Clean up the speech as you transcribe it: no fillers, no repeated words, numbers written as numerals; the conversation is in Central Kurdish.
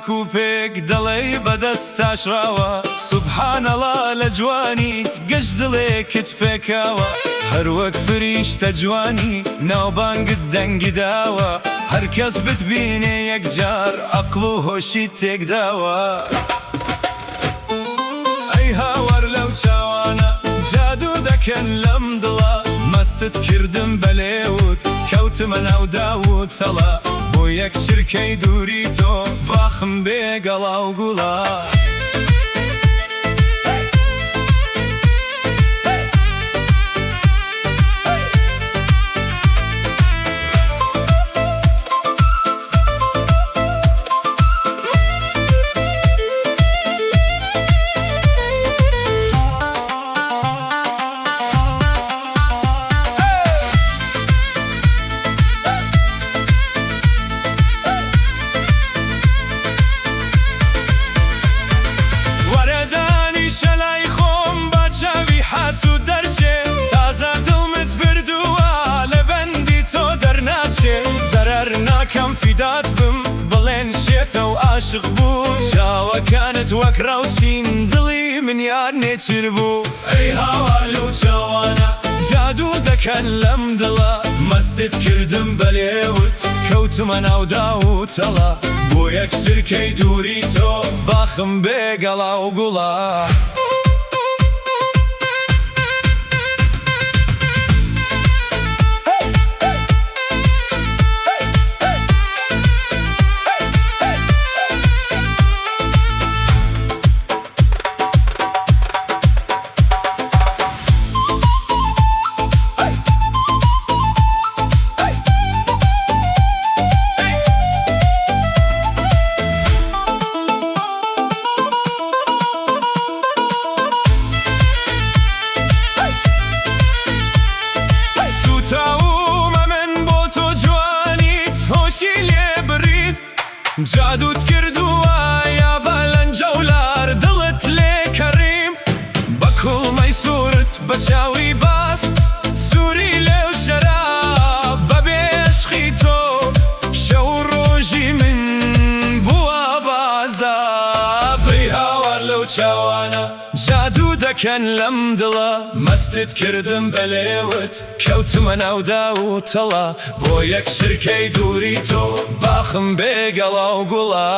چاک و پێک دەڵێی بەدەستاشراوە سوبحانەڵا لە جوانیت گەشت دڵێکت پێکاوە هەر وەک فریشتە جوانی ناوبانگت دەنگی داوە هەر کەس بتبینێ یەکجار عەقڵ و هۆشیت تێکداوە ئەی هاوار لەو چاوانە جادو دەکەن لەم دڵە مەستت کردم بەلێوت کەوتمە ناو داوتەڵە بۆ یەک چرکەی دووری تۆ باخم بێ گەڵا و گوڵا ناکەم فیدات بم بڵێن شێتە و عاشق بوو چاوەکانت وەک ڕاوچین دڵی من یار نێچر بوو ئەی هاوار لەو چاوانە جادو دەکەن لەم دڵە مەستت کردم بەلێوت کەوتمە ناو داوتەڵە بۆ یەک چرکەی دووری تۆ باخم بێ گەڵا و گوڵا جادوت کردووە یا بەلەنجەولار دڵت لێ کەڕیم بە کوڵمەی سوورت بە چاوی باس سووری لێو شەراب بەبێ عشقی تۆ شەو ڕۆژی من بووە بازاب ئەی هاوار لەو چاوانە جادو دەکەن لەم دڵە مەستت کردم بەلێوت کەوتمە ناو داوتەڵە بۆ یەک شرکەی دووری تۆ باخم بێ گەڵا و گوڵا